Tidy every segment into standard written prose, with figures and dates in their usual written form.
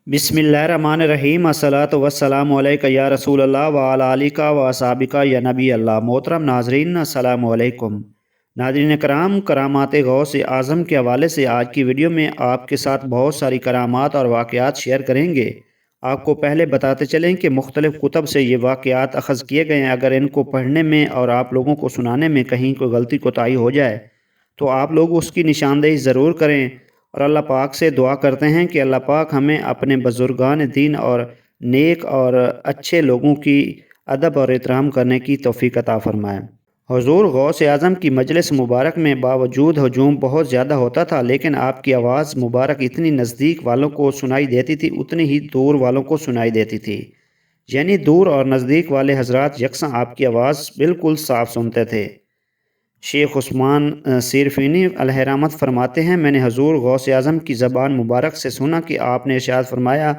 बिस्मिल्लाहिर्रहमानिर्रहीम अस्सलातु वस्सलामु अलैका या रसूल अल्लाह व अला आलिका व असहाबिका या नबी अल्लाह। मोहतरम नाजरीन, अस्सलामु अलैकुम। नाज़रीन कराम, करामात गौस आज़म के हवाले से आज की वीडियो में आपके साथ बहुत सारी करामात और वाक़यात शेयर करेंगे। आपको पहले बताते चलें कि मुख्तलिफ़ कुतब से ये वाक़यात अख़ज़ किए गए हैं। अगर इनको पढ़ने में और आप लोगों को सुनाने में कहीं कोई गलती कोताही हो जाए तो आप लोग उसकी निशानदेही ज़रूर करें और अल्लाह पाक से दुआ करते हैं कि अल्लाह पाक हमें अपने बुज़ुर्गान दीन और नेक और अच्छे लोगों की अदब और एहतराम करने की तौफ़ीक अता फ़रमाए। हुज़ूर गौस आज़म की मजलिस मुबारक में बावजूद हजूम बहुत ज़्यादा होता था, लेकिन आपकी आवाज़ मुबारक इतनी नज़दीक वालों को सुनाई देती थी, उतनी ही दूर वालों को सुनाई देती थी। यानी दूर और नज़दीक वाले हज़रात यकसा आपकी आवाज़ बिल्कुल साफ़ सुनते थे। शेख उस्मान सिरफ़ीनी अलहरामत फरमाते हैं, मैंने हजूर गौस आज़म की ज़बान मुबारक से सुना कि आपने इरशाद फरमाया,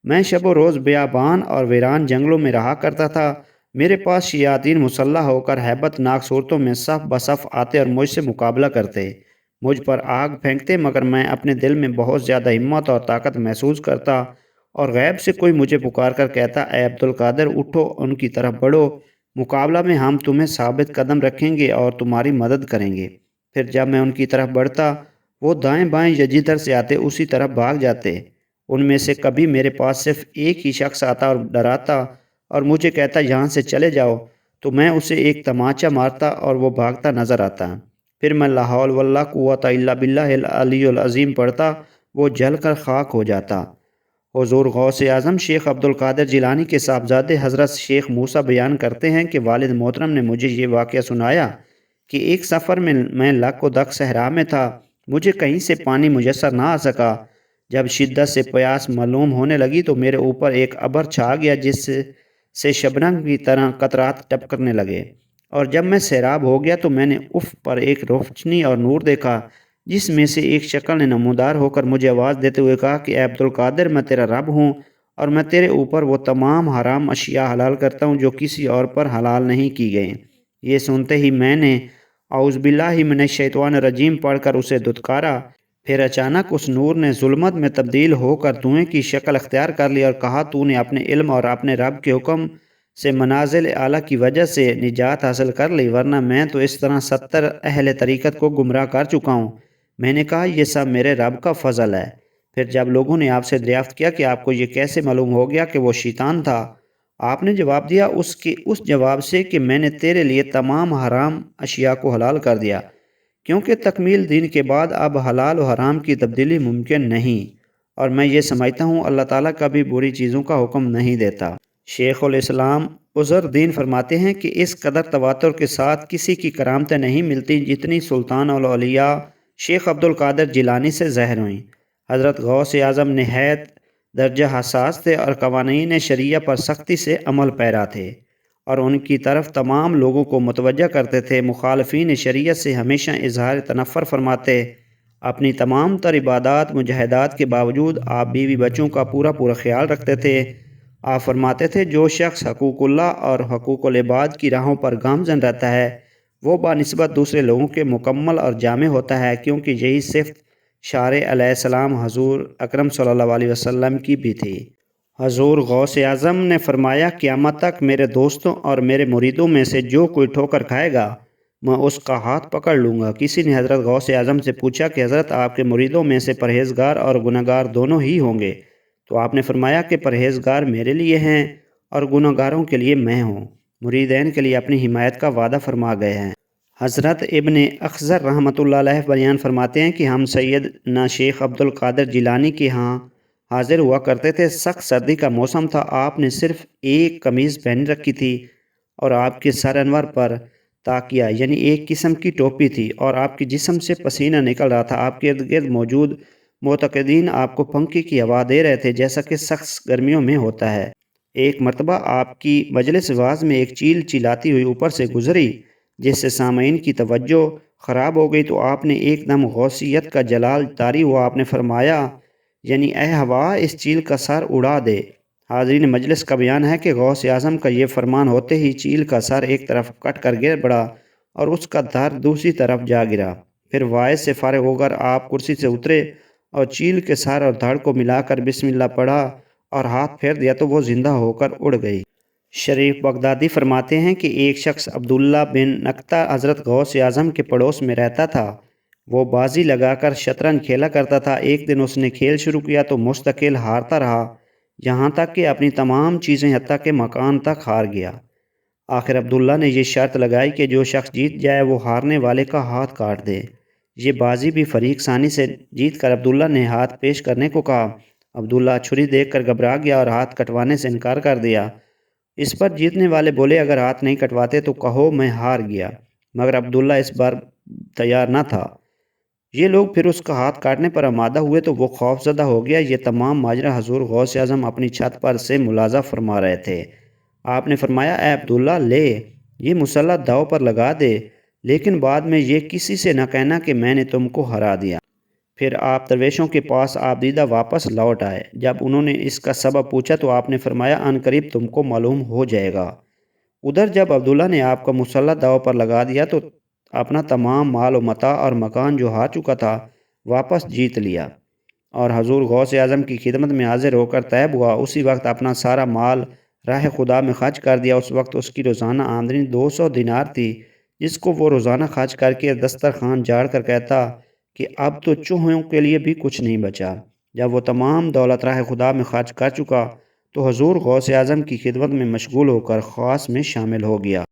मैं शब व रोज़ बियाबान और वीरान जंगलों में रहा करता था। मेरे पास शयातीन मुसल्लह होकर हैबतनाक सूरतों में सफ़ बसफ़ आते और मुझसे मुकाबला करते, मुझ पर आग फेंकते, मगर मैं अपने दिल में बहुत ज़्यादा हिम्मत और ताकत महसूस करता और गैब से कोई मुझे पुकार कर कहता, ए अब्दुल कादिर, उठो, उनकी तरफ बढ़ो, मुकाबला में हम तुम्हें साबित कदम रखेंगे और तुम्हारी मदद करेंगे। फिर जब मैं उनकी तरफ बढ़ता, वो दाएं बाएं या जिधर से आते उसी तरफ भाग जाते। उनमें से कभी मेरे पास सिर्फ एक ही शख्स आता और डराता और मुझे कहता, यहाँ से चले जाओ, तो मैं उसे एक तमाचा मारता और वो भागता नज़र आता। फिर मैं ला हौल वल्ला कुव्वता इल्ला बिल्लाहिल अलीयुल अज़ीम पढ़ता, वो जल कर खाक हो जाता। हुज़ूर गौस आज़म शेख अब्दुल कादिर जिलानी के साहबजादे हज़रत शेख मूसा बयान करते हैं कि वालिद मोहतरम ने मुझे ये वाक़या सुनाया कि एक सफ़र में मैं लक व दक सहरा में था। मुझे कहीं से पानी मुयस्सर ना आ सका। जब शिद्दत से प्यास मालूम होने लगी तो मेरे ऊपर एक अबर छा गया, जिससे शबनम की तरह कतरात टपकने लगे, और जब मैं सैराब हो गया तो मैंने उफ़ पर एक रोशनी और नूर देखा, जिसमें से एक शक्ल ने नमूदार होकर मुझे आवाज़ देते हुए कहा कि ए अब्दुल कादिर, मैं तेरा रब हूँ और मैं तेरे ऊपर वो तमाम हराम अशिया हलाल करता हूँ जो किसी और पर हलाल नहीं की गई। ये सुनते ही मैंने औज़ बिल्लाहि मिनश शैतानिर रजीम पढ़कर उसे दुत्कारा। फिर अचानक उस नूर ने जुल्मत में तब्दील होकर धुएं की शक्ल अख्तियार कर ली और कहा, तूने अपने इल्म और अपने रब के हुक्म से मनाजिल आला की वजह से निजात हासिल कर ली, वरना मैं तो इस तरह 70 अहले तरीक़त को गुमराह कर चुका हूँ। मैंने कहा, यह सब मेरे रब का फ़ज़ल है। फिर जब लोगों ने आपसे दरियाफ़्त किया कि आपको ये कैसे मालूम हो गया कि वो शैतान था, आपने जवाब दिया उसके उस जवाब से कि मैंने तेरे लिए तमाम हराम अशिया को हलाल कर दिया, क्योंकि तकमील दीन के बाद अब हलाल और हराम की तब्दीली मुमकिन नहीं, और मैं ये समझता हूँ अल्लाह ताला कभी बुरी चीज़ों का हुक्म नहीं देता। शेखुल इस्लाम उज़्ज़ुद्दीन फरमाते हैं कि इस कदर तवातुर के साथ किसी की करामतें नहीं मिलती जितनी सुल्तान अल औलिया शेख अब्दुल कादिर जिलानी से ज़ाहिर हुई। हज़रत गौस आज़म नहायत दर्जा हसास थे और कवानीन शरिया पर सख्ती से अमल पैरा थे और उनकी तरफ तमाम लोगों को मुतवज्जा करते थे। मुखालफीन शरीयत से हमेशा इजहार तनफ़्फ़ुर फरमाते। अपनी तमाम तर इबादात मुजाहिदात के बावजूद आप बीवी बच्चों का पूरा पूरा ख्याल रखते थे। आप फरमाते थे, जो शख्स हकूक़ुल्लाह और हकूक़ुल इबाद की राहों पर गामज़न रहता है वो बानिस्बत दूसरे लोगों के मुकम्मल और जामे होता है, क्योंकि यही सिफ़त शारे अलैहिस्सलाम हज़ूर अकरम सल्लल्लाहु अलैहि वसल्लम की भी थी। हज़ूर गौस आज़म ने फरमाया, क़यामत तक मेरे दोस्तों और मेरे मुरीदों में से जो कोई ठोकर खाएगा मैं उसका हाथ पकड़ लूँगा। किसी ने हज़रत गौस आज़म से पूछा कि हज़रत, आपके मुरीदों में से परहेज़गार और गुनहगार दोनों ही होंगे? तो आपने फरमाया कि परहेज़गार मेरे लिए हैं और गुनहगारों के लिए मैं हूँ। मुरीदैन के लिए अपनी हिमायत का वादा फरमा गए हैं। हज़रत इब्ने अख़ज़र रहमतुल्लाह अलैह बयान फरमाते हैं कि हम सैयदना शेख अब्दुल कादिर जिलानी के यहाँ हाजिर हुआ करते थे। सख्त सर्दी का मौसम था। आपने सिर्फ एक कमीज़ पहन रखी थी और आपके सर अनवर पर ताकिया यानी एक किस्म की टोपी थी और आपके जिस्म से पसीना निकल रहा था। आपके इर्द गिर्द मौजूद मोतक़दीन आपको पंखे की हवा दे रहे थे, जैसा कि सख्त गर्मियों में होता है। एक मरतबा आपकी मजलिस वाज में एक चील चिल्लाती हुई ऊपर से गुजरी, जिससे सामईन की तवज्जो ख़राब हो गई। तो आपने एकदम गौसियत का जलाल तारी हुआ आपने फरमाया, यानी ए हवा, इस चील का सर उड़ा दे। हाज़रीन मजलिस का बयान है कि गौस आज़म का ये फरमान होते ही चील का सर एक तरफ कट कर गिर पड़ा और उसका धर दूसरी तरफ जा गिरा। फिर वायस से फारिग होकर आप कुर्सी से उतरे اور چیل کے سر اور دھڑ کو ملا کر بسم اللہ پڑھا اور ہاتھ پھیر دیا تو وہ زندہ ہو کر اڑ گئی۔ شریف بغدادی فرماتے ہیں کہ ایک شخص عبداللہ بن نکتہ حضرت غوث اعظم کے پڑوس میں رہتا تھا۔ وہ بازی لگا کر شطرنج کھیلا کرتا تھا۔ ایک دن اس نے کھیل شروع کیا تو مستقل ہارتا رہا، یہاں تک کہ اپنی تمام چیزیں حتیٰ کہ مکان تک ہار گیا۔ آخر عبداللہ نے یہ شرط لگائی کہ جو شخص جیت جائے وہ ہارنے والے کا ہاتھ کاٹ دے۔ یہ بازی بھی فریق ثانی سے جیت کر عبداللہ نے ہاتھ پیش کرنے کو کہا۔ عبداللہ چھری دیکھ کر گھبرا گیا اور ہاتھ کٹوانے سے انکار کر دیا۔ اس پر جیتنے والے بولے اگر ہاتھ نہیں کٹواتے تو کہو میں ہار گیا، مگر عبداللہ اس بار تیار نہ تھا۔ یہ لوگ پھر اس کا ہاتھ کاٹنے پر آمادہ ہوئے تو وہ خوف زدہ ہو گیا۔ یہ تمام ماجرا حضور غوث اعظم اپنی چھت پر سے ملاحظہ فرما رہے تھے۔ آپ نے فرمایا اے عبداللہ لے یہ مسلح داؤ پر لگا دے، لیکن بعد میں یہ کسی سے نہ کہنا کہ میں نے تم کو ہرا دیا۔ پھر آپ درویشوں کے پاس آبدیدہ واپس لوٹ آئے۔ جب انہوں نے اس کا سبب پوچھا تو آپ نے فرمایا ان قریب تم کو معلوم ہو جائے گا۔ ادھر جب عبداللہ نے آپ کا مسلح داؤ پر لگا دیا تو اپنا تمام مال و متاع اور مکان جو ہار چکا تھا واپس جیت لیا اور حضور غوث اعظم کی خدمت میں حاضر ہو کر طیب ہوا۔ اسی وقت اپنا سارا مال راہ خدا میں خرچ کر دیا۔ اس وقت اس کی روزانہ آمدنی 200 دینار تھی، جس کو وہ روزانہ خرچ کر کے دسترخوان جاڑ کر کہتا کہ اب تو چوہوں کے لیے بھی کچھ نہیں بچا۔ جب وہ تمام دولت راہ خدا میں خرچ کر چکا تو حضور غوث اعظم کی خدمت میں مشغول ہو کر خاص میں شامل ہو گیا۔